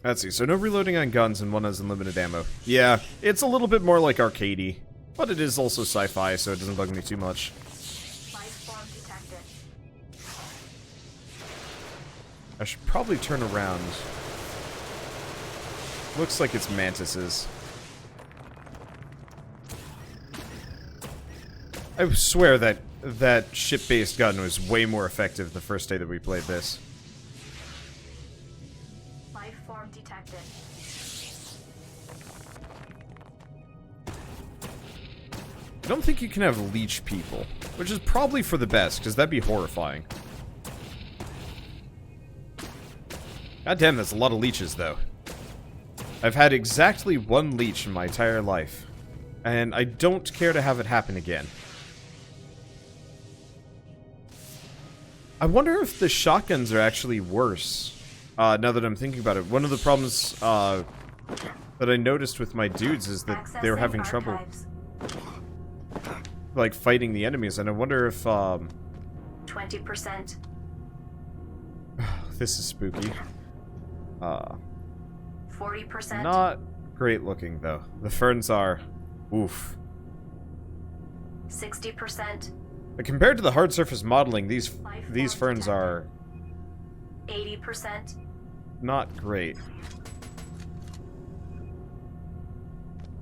Let's see, so no reloading on guns and one has unlimited ammo. Yeah, it's a little bit more like arcadey, but it is also sci-fi, so it doesn't bug me too much. I should probably turn around. Looks like it's mantises. I swear that ship-based gun was way more effective the first day that we played this. Life form detected. I don't think you can have leech people, which is probably for the best, because that'd be horrifying. God damn, that's a lot of leeches, though. I've had exactly one leech in my entire life, and I don't care to have it happen again. I wonder if the shotguns are actually worse, now that I'm thinking about it. One of the problems that I noticed with my dudes is that they were having trouble, like, fighting the enemies, and I wonder if, 20%. This is spooky. 40%. Not great looking, though. The ferns are... oof. 60%. But compared to the hard surface modeling, these ferns are... 80%. not great.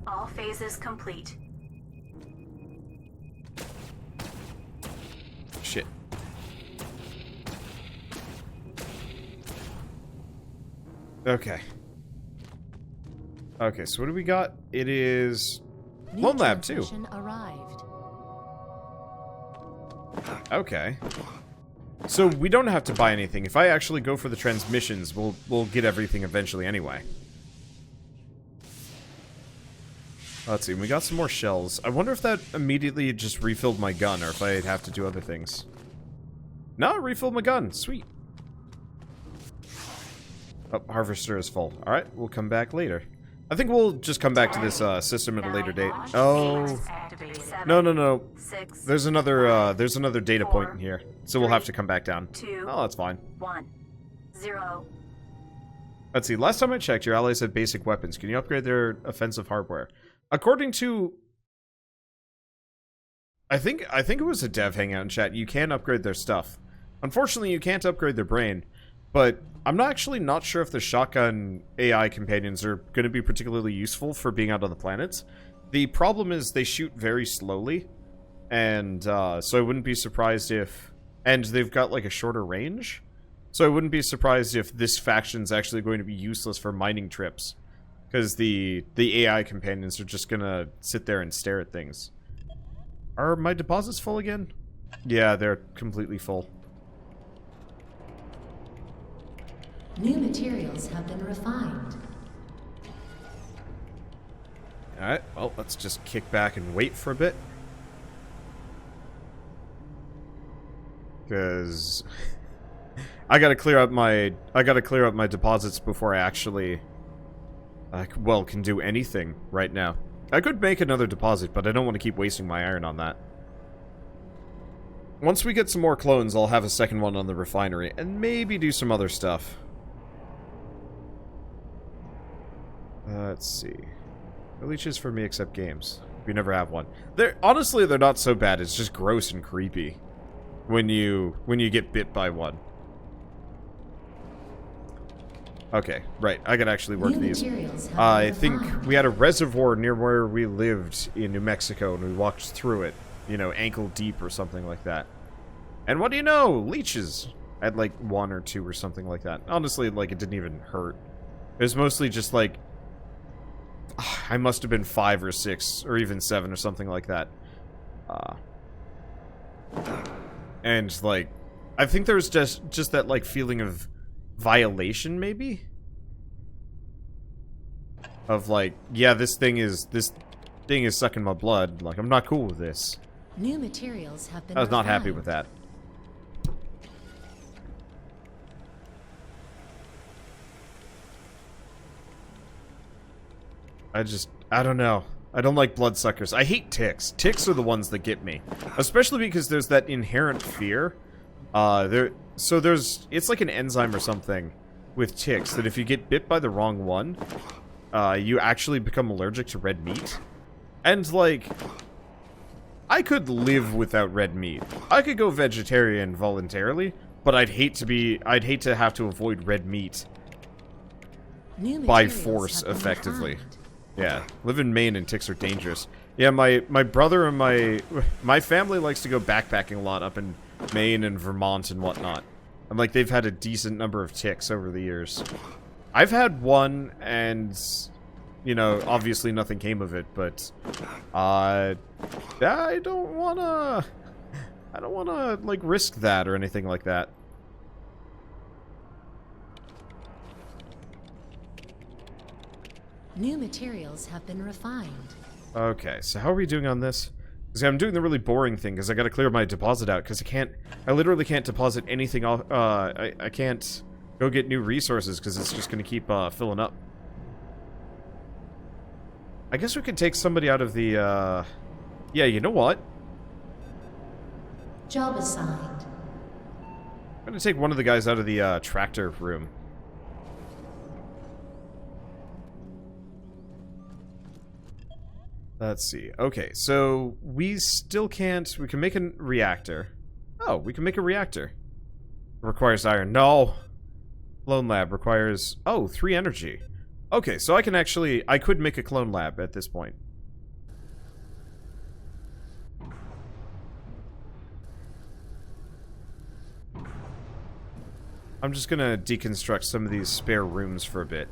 All phases complete. Shit. Okay. Okay, so what do we got? It is... Lone Lab, too. Arrived. Okay. So we don't have to buy anything. If I actually go for the transmissions, we'll get everything eventually anyway. Let's see, we got some more shells. I wonder if that immediately just refilled my gun, or if I'd have to do other things. No, it refilled my gun. Sweet. Oh, harvester is full. Alright, we'll come back later. I think we'll just come back to this system at a later date. Oh. No. There's another data point in here. So we'll have to come back down. Oh, that's fine. 1 0. Let's see, last time I checked, your allies had basic weapons. Can you upgrade their offensive hardware? According to... I think it was a dev hangout in chat. You can upgrade their stuff. Unfortunately, you can't upgrade their brain. But I'm actually not sure if the shotgun AI companions are going to be particularly useful for being out on the planets. The problem is they shoot very slowly. And so I wouldn't be surprised if... And they've got like a shorter range. So I wouldn't be surprised if this faction's actually going to be useless for mining trips. Because the AI companions are just going to sit there and stare at things. Are my deposits full again? Yeah, they're completely full. New materials have been refined. Alright, well, let's just kick back and wait for a bit. Because I gotta clear up my deposits before I actually can do anything right now. I could make another deposit, but I don't want to keep wasting my iron on that. Once we get some more clones, I'll have a second one on the refinery, and maybe do some other stuff. Let's see. No leeches for me except games. We never have one. Honestly, they're not so bad. It's just gross and creepy when you get bit by one. Okay, right. I could actually work these. I think we had a reservoir near where we lived in New Mexico, and we walked through it, you know, ankle deep or something like that. And what do you know? Leeches. I had like 1 or 2 or something like that. Honestly, like, it didn't even hurt. It was mostly just like... I must have been 5 or 6 or even 7 or something like that. And like, I think there was just that like feeling of violation, maybe? Of like, yeah, this thing is sucking my blood. Like, I'm not cool with this. New materials have been I was not happy refined. with that. I don't know. I don't like bloodsuckers. I hate ticks. Ticks are the ones that get me. Especially because there's that inherent fear. It's like an enzyme or something with ticks that if you get bit by the wrong one, you actually become allergic to red meat. And, like, I could live without red meat. I could go vegetarian voluntarily, but I'd hate to have to avoid red meat by force, effectively. Yeah, live in Maine and ticks are dangerous. Yeah, my brother and my family likes to go backpacking a lot up in Maine and Vermont and whatnot. And, like, they've had a decent number of ticks over the years. I've had one, and, you know, obviously nothing came of it, but, I don't wanna, like, risk that or anything like that. New materials have been refined. Okay, so how are we doing on this? See, I'm doing the really boring thing, because I gotta clear my deposit out, because I literally can't deposit anything off, I can't go get new resources, because it's just gonna keep, filling up. I guess we could take somebody out of the, yeah, you know what? Job assigned. I'm gonna take one of the guys out of the, tractor room. Let's see. Okay, so we still can't... We can make a reactor. Oh, we can make a reactor. Requires iron. No! Clone lab requires... Oh, 3 energy. Okay, so I can actually... I could make a clone lab at this point. I'm just gonna deconstruct some of these spare rooms for a bit.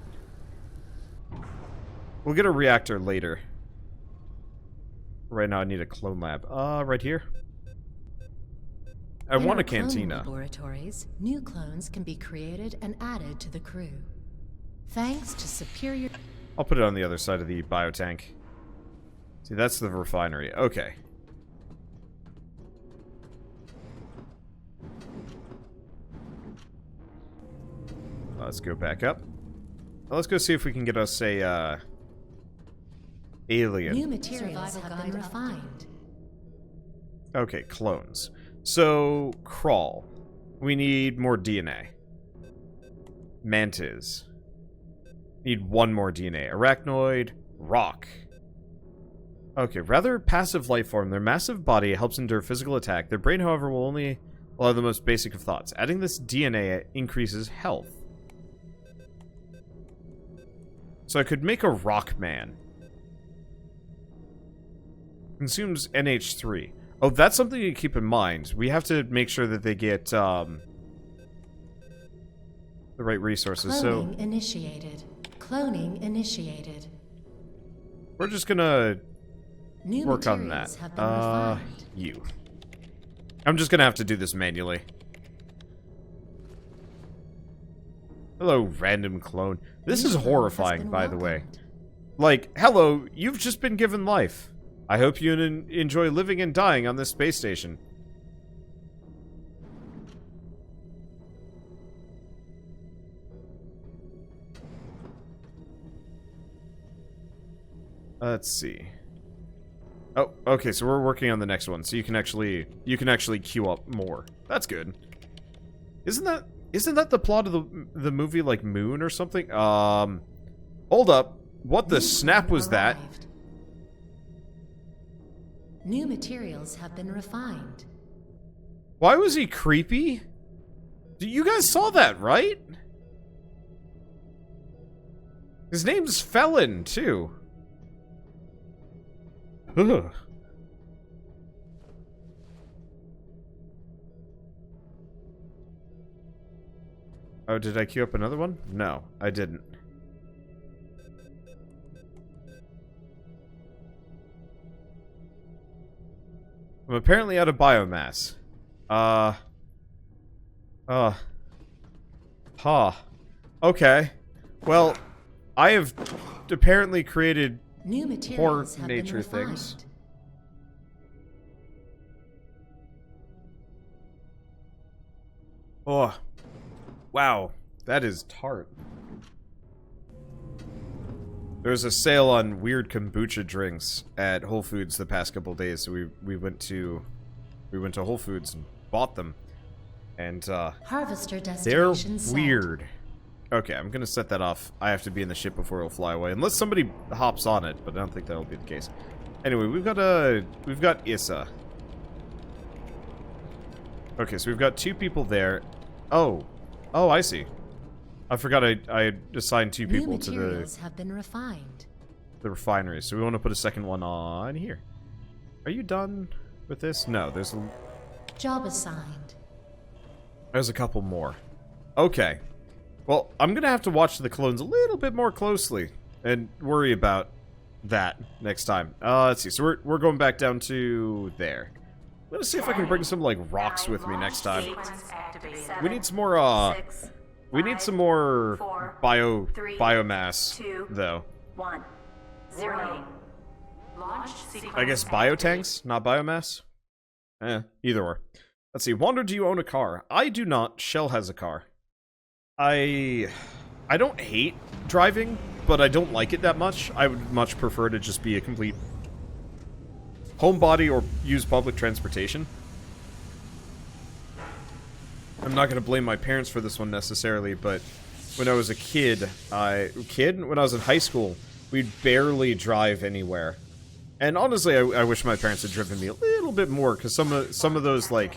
We'll get a reactor later. Right now I need a clone lab. Right here. I want a cantina. In laboratories, new clones can be created and added to the crew. Thanks to superior... I'll put it on the other side of the biotank. See, that's the refinery. Okay. Let's go back up. Now let's go see if we can get us a, alien. New materials have been refined. Okay, clones. So, crawl. We need more DNA. Mantis. Need 1 more DNA. Arachnoid. Rock. Okay, rather passive life form. Their massive body helps endure physical attack. Their brain, however, will only allow the most basic of thoughts. Adding this DNA increases health. So I could make a rock man. Consumes NH3. Oh, that's something to keep in mind. We have to make sure that they get, the right resources. Cloning initiated. Cloning initiated. We're just gonna New work on materials that. have been refined. You. I'm just gonna have to do this manually. Hello, random clone. This is horrifying, by the way. Like, hello, you've just been given life. I hope you enjoy living and dying on this space station. Let's see. Oh, okay, so we're working on the next one, so you can actually queue up more. That's good. Isn't that the plot of the movie, like Moon or something? Hold up. What the snap was that? New materials have been refined. Why was he creepy? You guys saw that, right? His name's Felon, too. Ugh. Oh, did I queue up another one? No, I didn't. I'm apparently out of biomass. Okay. Well, I have apparently created New poor materials have been nature refined. things. Oh. Wow. That is tart. There's a sale on weird kombucha drinks at Whole Foods the past couple days, so we went to Whole Foods and bought them. And Harvester they're destination set. weird. Okay, I'm gonna set that off. I have to be in the ship before it'll fly away. Unless somebody hops on it, but I don't think that'll be the case. Anyway, we've got Issa. Okay, so we've got 2 people there. Oh. Oh, I see. I forgot I assigned 2 people to materials have been refined. the refinery. So we want to put a second one on here. Are you done with this? No, there's Job assigned. a couple more. Okay. Well, I'm going to have to watch the clones a little bit more closely and worry about that next time. Let's see. So we're going back down to there. I'm going to see if I can bring some, like, rocks with me next time. We need some more, we need some more biomass, though. 1, 0. I guess biotanks, not biomass? Either or. Let's see. Wander, do you own a car? I do not. Shell has a car. I don't hate driving, but I don't like it that much. I would much prefer to just be a complete homebody or use public transportation. I'm not going to blame my parents for this one necessarily, but when I was a kid, when I was in high school, we'd barely drive anywhere. And honestly, I wish my parents had driven me a little bit more, because some of those, like,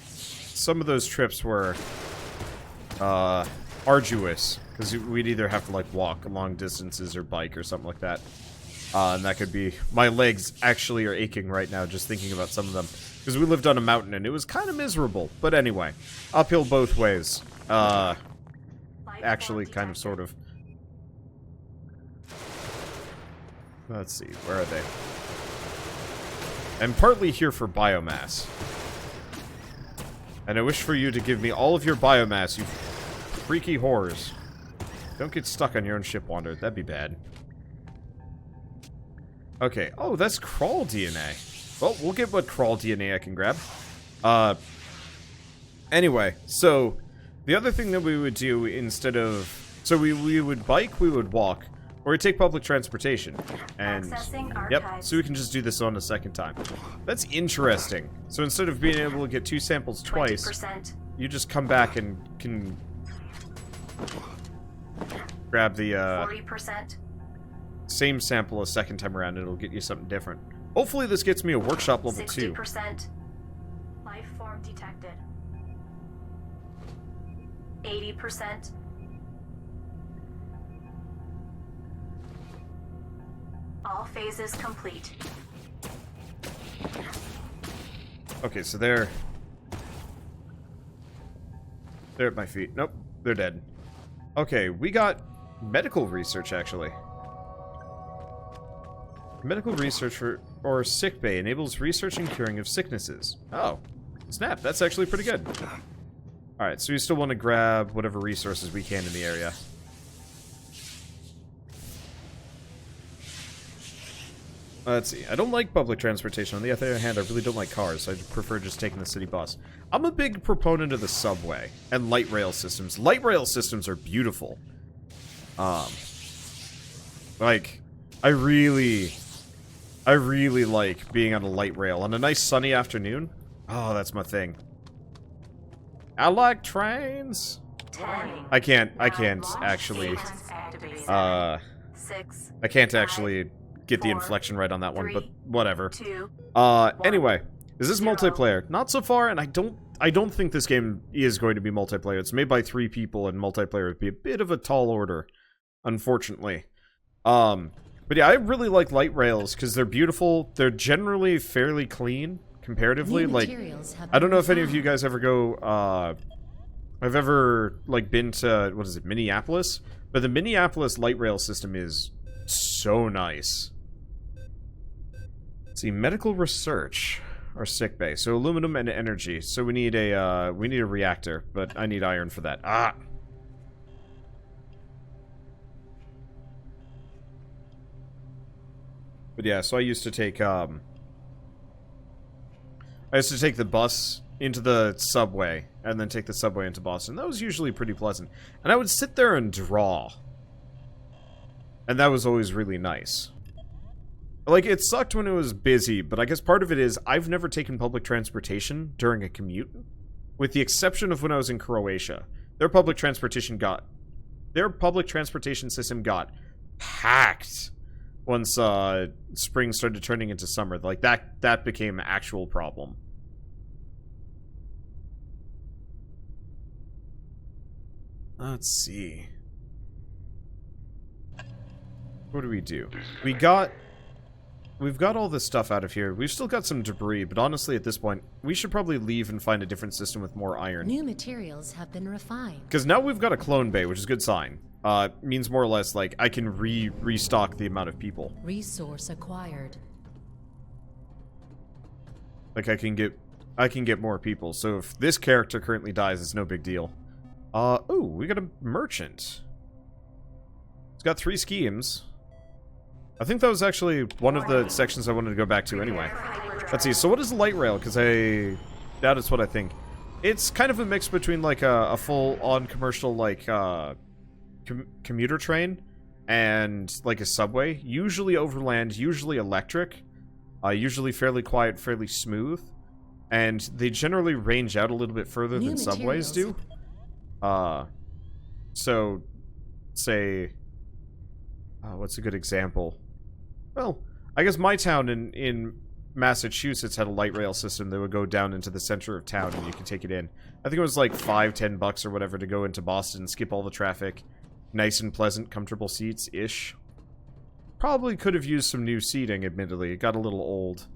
some of those trips were arduous, because we'd either have to, like, walk long distances or bike or something like that. And that could be... My legs actually are aching right now just thinking about some of them. Because we lived on a mountain and it was kind of miserable. But anyway, uphill both ways. Actually, kind of, sort of. Let's see, where are they? I'm partly here for biomass. And I wish for you to give me all of your biomass, you freaky whores. Don't get stuck on your own ship, Wander. That'd be bad. Okay. Oh, that's crawl DNA. Well, we'll get what crawl DNA I can grab. Anyway, so the other thing that we would do instead of... So we would bike, we would walk, or we'd take public transportation. And... Yep, so we can just do this on a second time. That's interesting. So instead of being able to get 2 samples twice, 20%. you just come back and can... grab the, 40%. same sample a second time around, and it'll get you something different. Hopefully this gets me a workshop level 2. 60%. Life form detected. 80%. All phases complete. Okay, so they're at my feet. Nope, they're dead. Okay, we got medical research, actually. Medical research or sick bay enables research and curing of sicknesses. Oh, snap, that's actually pretty good. Alright, so we still want to grab whatever resources we can in the area. Let's see, I don't like public transportation. On the other hand, I really don't like cars, so I prefer just taking the city bus. I'm a big proponent of the subway and light rail systems. Light rail systems are beautiful. Like, I really like being on a light rail. On a nice sunny afternoon, oh, that's my thing. I like trains. 10. I can't actually, 6. I can't actually get the inflection right on that one, but whatever. 2. Anyway, is this multiplayer? Not so far, and I don't think this game is going to be multiplayer. It's made by 3 people, and multiplayer would be a bit of a tall order, unfortunately. But yeah, I really like light rails because they're beautiful. They're generally fairly clean, comparatively. Like, I don't know if any of you guys ever go, I've ever, like, been to, what is it, Minneapolis? But the Minneapolis light rail system is so nice. Let's see, medical research, or sick bay. So aluminum and energy. So we need a reactor, but I need iron for that. Ah! But yeah, so I used to take the bus into the subway, and then take the subway into Boston. That was usually pretty pleasant. And I would sit there and draw. And that was always really nice. Like, it sucked when it was busy, but I guess part of it is I've never taken public transportation during a commute. With the exception of when I was in Croatia. Their public transportation got their public transportation system got packed once spring started turning into summer. Like, that became an actual problem. Let's see. What do we do? We've got all this stuff out of here. We've still got some debris, but honestly, at this point, we should probably leave and find a different system with more iron. New materials have been refined. Because now we've got a clone bay, which is a good sign. Means more or less, like, I can restock the amount of people. Resource acquired. Like, I can get more people. So if this character currently dies, it's no big deal. Oh, we got a merchant. He's got 3 schemes. I think that was actually one of the sections I wanted to go back to anyway. Let's see, so what is light rail? Because that is what I think. It's kind of a mix between, like, a full-on commercial, like, commuter train and, like, a subway. Usually overland, usually electric. Usually fairly quiet, fairly smooth. And they generally range out a little bit further than subways do. So, say... what's a good example? Well, I guess my town in Massachusetts had a light rail system that would go down into the center of town and you could take it in. I think it was like $5-10 or whatever to go into Boston, skip all the traffic. Nice and pleasant, comfortable seats-ish. Probably could have used some new seating, admittedly. It got a little old.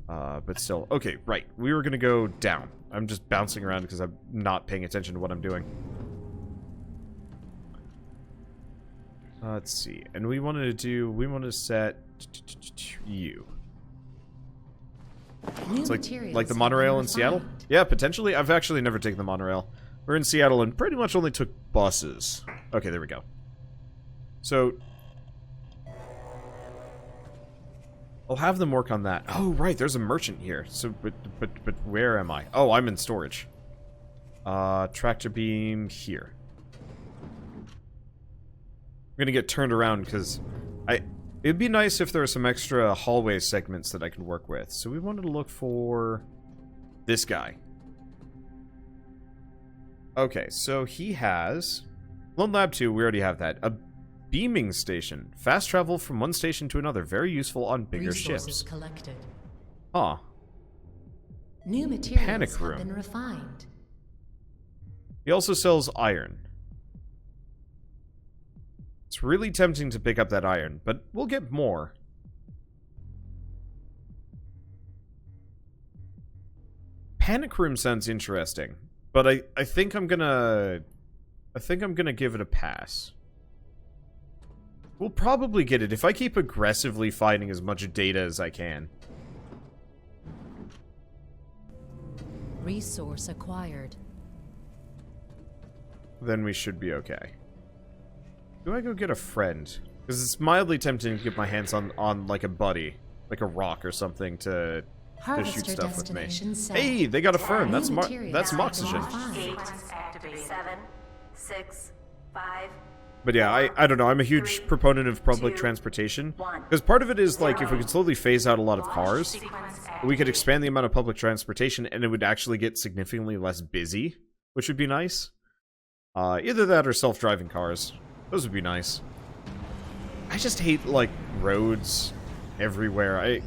But still. Okay, right. We were gonna go down. I'm just bouncing around because I'm not paying attention to what I'm doing. Let's see. And we wanted to set you. It's like the monorail in Seattle? Yeah, potentially. I've actually never taken the monorail. We're in Seattle and pretty much only took buses. Okay, there we go. So I'll have them work on that. Oh, right, there's a merchant here. So, but where am I? Oh, I'm in storage. Tractor beam here. I'm gonna get turned around because it'd be nice if there were some extra hallway segments that I could work with. So we wanted to look for this guy. Okay, so he has Lone Lab 2, we already have that. A beaming station. Fast travel from one station to another. Very useful on bigger Resources ships. collected. Huh. New materials Panic have room. been refined. He also sells iron. It's really tempting to pick up that iron, but we'll get more. Panic room sounds interesting, but I think I'm gonna give it a pass. We'll probably get it if I keep aggressively finding as much data as I can. Resource acquired. Then we should be okay. Do I go get a friend? Because it's mildly tempting to get my hands on like a buddy, like a rock or something to shoot stuff with me. Hey, they got a firm. That's oxygen. 8, 7, 6, 5. But yeah, I don't know. I'm a huge proponent of public transportation. Because part of it is, like, if we could slowly phase out a lot of cars, we could expand the amount of public transportation, and it would actually get significantly less busy, which would be nice. Either that or self-driving cars. Those would be nice. I just hate, like, roads everywhere.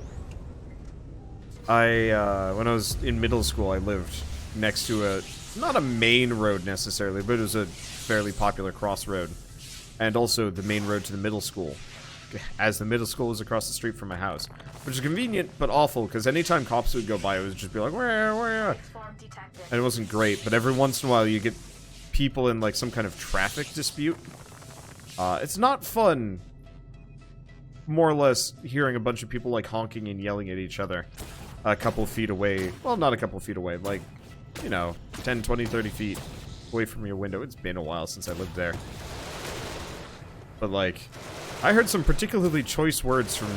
When I was in middle school, I lived next to not a main road necessarily, but it was a fairly popular crossroad. And also the main road to the middle school, as the middle school was across the street from my house. Which is convenient, but awful, because anytime cops would go by, it would just be like, where? And it wasn't great, but every once in a while you get people in, like, some kind of traffic dispute. It's not fun, more or less, hearing a bunch of people, like, honking and yelling at each other a couple feet away. Well, not a couple feet away, like, you know, 10, 20, 30 feet away from your window. It's been a while since I lived there. But, like, I heard some particularly choice words from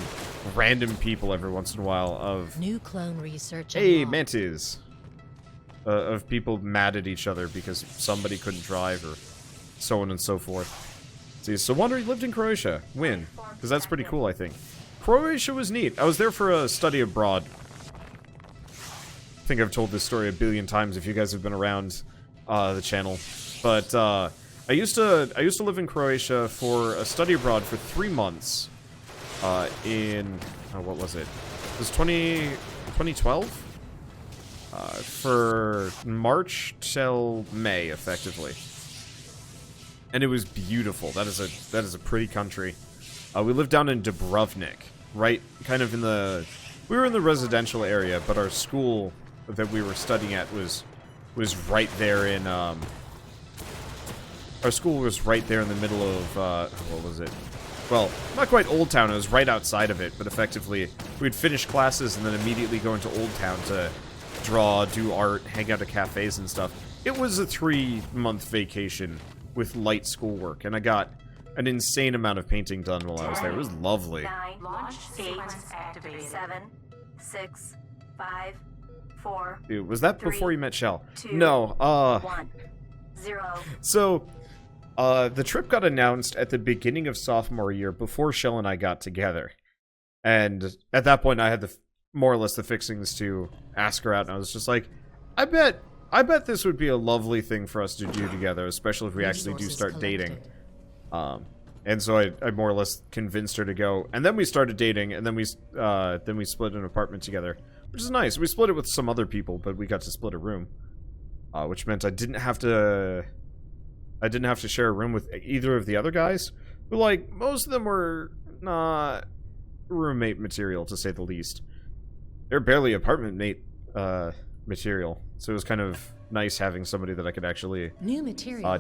random people every once in a while of... New clone research. Hey, mantis! Of people mad at each other because somebody couldn't drive or so on and so forth. See, so Wander lived in Croatia. When? Because that's pretty cool, I think. Croatia was neat. I was there for a study abroad. I think I've told this story a billion times if you guys have been around the channel. But, I used to live in Croatia for a study abroad for 3 months. What was it? It was 2012? For March till May, effectively. And it was beautiful. That is a pretty country. We lived down in Dubrovnik, right, kind of in the... We were in the residential area, but our school that we were studying at was right there in, Our school was right there in the middle of, what was it? Well, not quite Old Town, it was right outside of it, but effectively, we'd finish classes and then immediately go into Old Town to draw, do art, hang out at cafes and stuff. It was a 3-month vacation with light schoolwork, and I got an insane amount of painting done while I was there. It was lovely. 9, launch sequence activated. 7, 6, 5, 4. Dude, was that before you met Shell? 2, No, 1, 0. So, the trip got announced at the beginning of sophomore year before Shell and I got together. And at that point, I had more or less the fixings to ask her out, and I was just like, I bet this would be a lovely thing for us to do together, especially if we actually do start dating. And so I more or less convinced her to go, and then we started dating, and then we split an apartment together, which is nice. We split it with some other people, but we got to split a room, which meant I didn't have to share a room with either of the other guys, who, like, most of them were not roommate material, to say the least. They're barely apartment mate material, so it was kind of nice having somebody that I could actually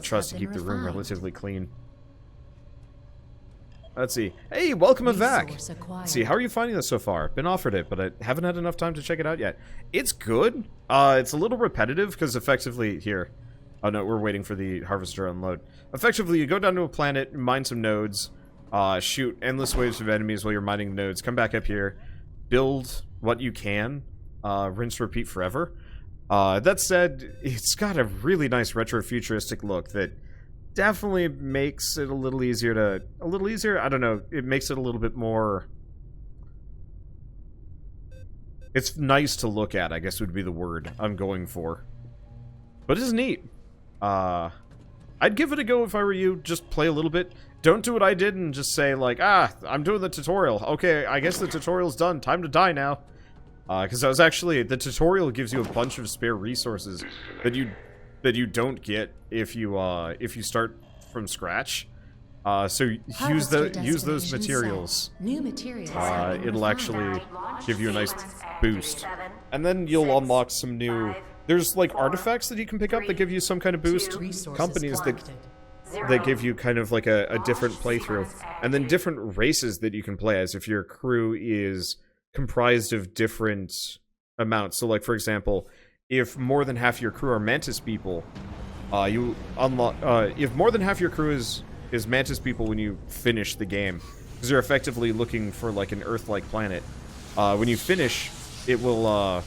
trust to keep the room relatively clean. Let's see. Hey, welcome back. Let's see, how are you finding this so far? Been offered it, but I haven't had enough time to check it out yet. It's good. It's a little repetitive, because effectively, here... Oh no, we're waiting for the harvester to unload. Effectively, you go down to a planet, mine some nodes, shoot endless waves of enemies while you're mining nodes, come back up here, build what you can, rinse, repeat forever. That said, it's got a really nice retro-futuristic look that definitely makes it a little easier, I don't know, it makes it a little bit more... It's nice to look at, I guess would be the word I'm going for. But it's neat. I'd give it a go if I were you. Just play a little bit. Don't do what I did and just say, like, I'm doing the tutorial. Okay, I guess the tutorial's done. Time to die now. Because I was actually... The tutorial gives you a bunch of spare resources that you don't get if you start from scratch. So use those materials. New materials. It'll actually give you a nice boost. And then you'll unlock some new... There's, like, artifacts that you can pick up that give you some kind of boost. Companies that give you kind of, like, a different playthrough. And then different races that you can play as if your crew is comprised of different amounts. So, like, for example, if more than half your crew are Mantis people, you unlock... if more than half your crew is Mantis people when you finish the game, because you're effectively looking for, like, an Earth-like planet, when you finish, it will,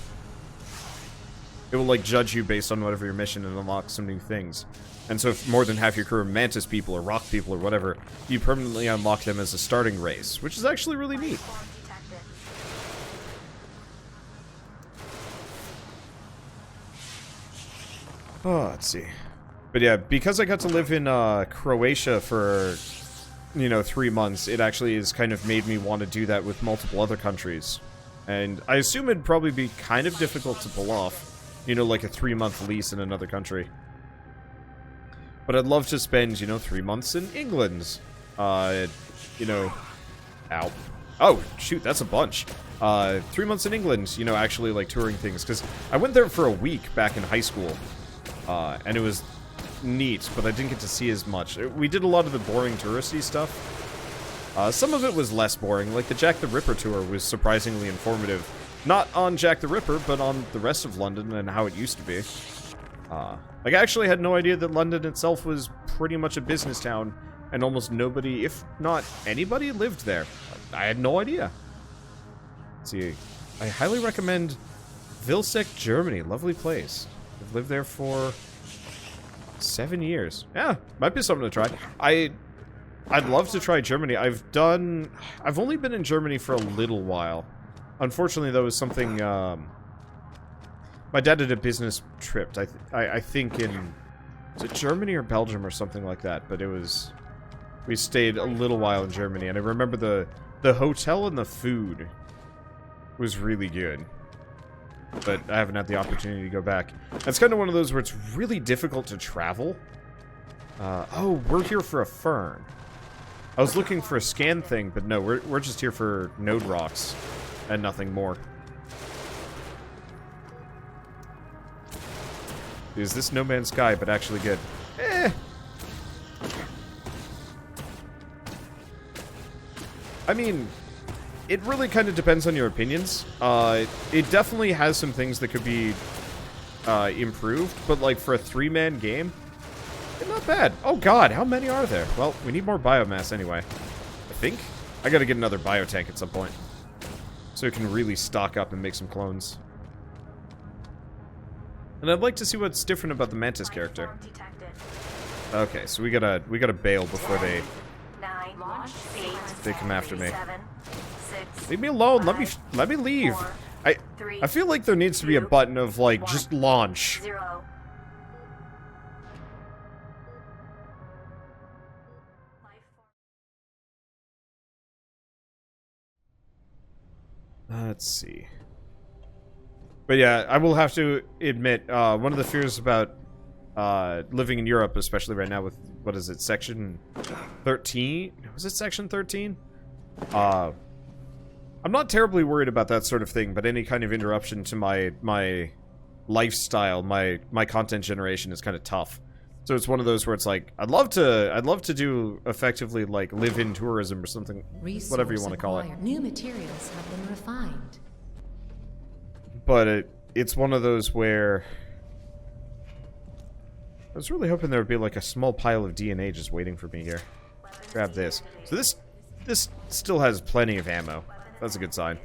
like, judge you based on whatever your mission and unlock some new things. And so if more than half your crew are Mantis people or Rock people or whatever, you permanently unlock them as a starting race, which is actually really neat. Oh, let's see. But yeah, because I got to live in Croatia for, 3 months, it actually has kind of made me want to do that with multiple other countries. And I assume it'd probably be kind of difficult to pull off. Like a 3-month lease in another country. But I'd love to spend, 3 months in England. Ow. Oh, shoot, that's a bunch. 3 months in England, actually, like, touring things. Because I went there for a week back in high school. And it was neat, but I didn't get to see as much. We did a lot of the boring touristy stuff. Some of it was less boring. Like, the Jack the Ripper tour was surprisingly informative. Not on Jack the Ripper, but on the rest of London and how it used to be. Like, I actually had no idea that London itself was pretty much a business town, and almost nobody, if not anybody, lived there. I had no idea. Let's see. I highly recommend Vilseck, Germany. Lovely place. I've lived there for 7 years. Yeah, might be something to try. I'd love to try Germany. I've only been in Germany for a little while. Unfortunately, that was something, my dad did a business trip, I think in Was it Germany or Belgium or something like that? But it was... We stayed a little while in Germany, and I remember the hotel and the food was really good. But I haven't had the opportunity to go back. That's kind of one of those where it's really difficult to travel. Oh, we're here for a fern. I was looking for a scan thing, but no, we're just here for node rocks and nothing more. Is this No Man's Sky, but actually good? Eh. I mean, it really kind of depends on your opinions. It definitely has some things that could be improved, but like for a 3-man game, not bad. Oh god, how many are there? Well, we need more biomass anyway. I think. I gotta get another biotank at some point. So it can really stock up and make some clones. And I'd like to see what's different about the Mantis character. Okay, so we gotta bail before they come after me. Leave me alone. Let me leave. I feel like there needs to be a button of like just launch. Let's see. But yeah, I will have to admit, one of the fears about living in Europe, especially right now with, what is it, Section 13? Was it Section 13? I'm not terribly worried about that sort of thing, but any kind of interruption to my lifestyle, my content generation is kind of tough. So it's one of those where it's like, I'd love to do effectively like live-in tourism or something, whatever you want to call it. New materials have been refined. But it's one of those where I was really hoping there would be like a small pile of DNA just waiting for me here. Grab this. So this still has plenty of ammo. That's a good sign.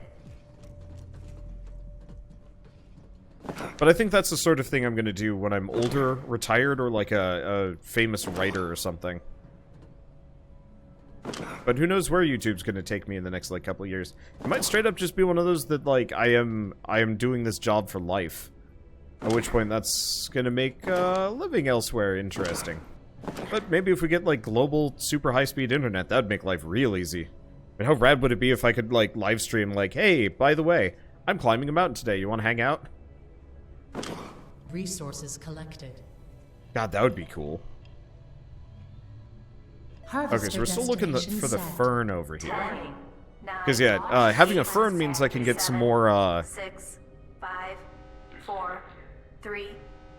But I think that's the sort of thing I'm going to do when I'm older, retired, or like a famous writer or something. But who knows where YouTube's going to take me in the next like couple of years. It might straight up just be one of those that like I am doing this job for life. At which point that's going to make living elsewhere interesting. But maybe if we get like global super high-speed internet, that would make life real easy. I mean, how rad would it be if I could like live stream like, hey, by the way, I'm climbing a mountain today. You want to hang out? Resources collected. God, that would be cool. Okay, so we're still looking for the fern over here. Because, yeah, having a fern means I can get some more, 6, 5, 4, 3,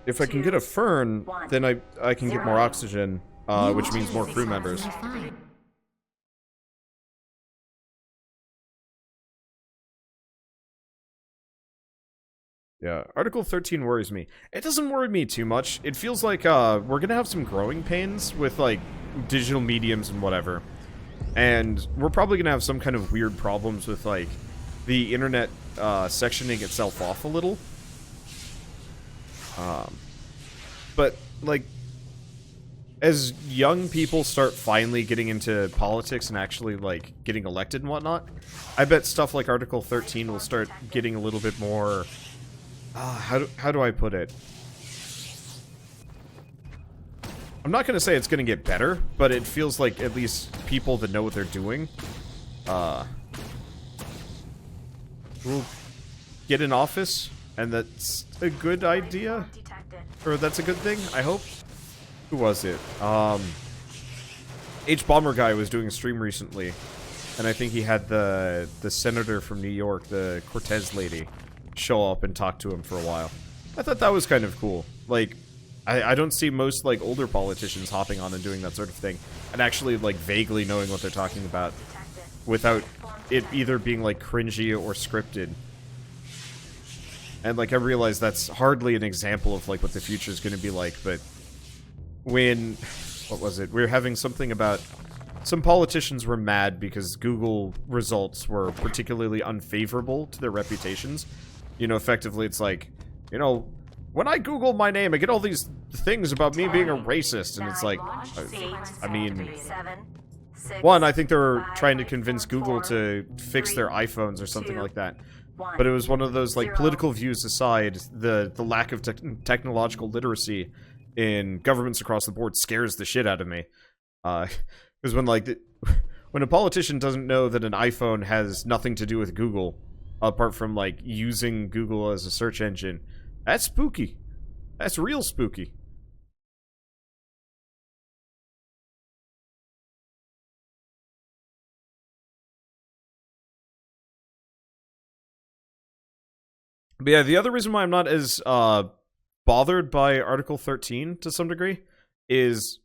if I can get a fern, then I can get more oxygen, which means more crew members. Yeah, Article 13 worries me. It doesn't worry me too much. It feels like, we're gonna have some growing pains with, like, digital mediums and whatever. And we're probably gonna have some kind of weird problems with, like, the internet, sectioning itself off a little. But, like, as young people start finally getting into politics and actually, like, getting elected and whatnot, I bet stuff like Article 13 will start getting a little bit more... how do I put it? I'm not gonna say it's gonna get better, but it feels like at least people that know what they're doing, will get in office, and that's a good idea. Or that's a good thing, I hope. Who was it? H-Bomber guy was doing a stream recently, and I think he had the senator from New York, the Cortez lady, show up and talk to him for a while. I thought that was kind of cool. Like, I don't see most, like, older politicians hopping on and doing that sort of thing, and actually, like, vaguely knowing what they're talking about, without it either being, like, cringy or scripted. And, like, I realize that's hardly an example of, like, what the future is going to be like, but when, what was it? We were having something about, some politicians were mad because Google results were particularly unfavorable to their reputations. You know, effectively, it's like, you know, when I Google my name, I get all these things about me being a racist, and it's like, I mean, one, I think they were trying to convince Google to fix their iPhones or something like that. But it was one of those, like, political views aside, the lack of technological literacy in governments across the board scares the shit out of me. Because when, like, when a politician doesn't know that an iPhone has nothing to do with Google, apart from, like, using Google as a search engine, that's spooky. That's real spooky. But yeah, the other reason why I'm not as bothered by Article 13 to some degree is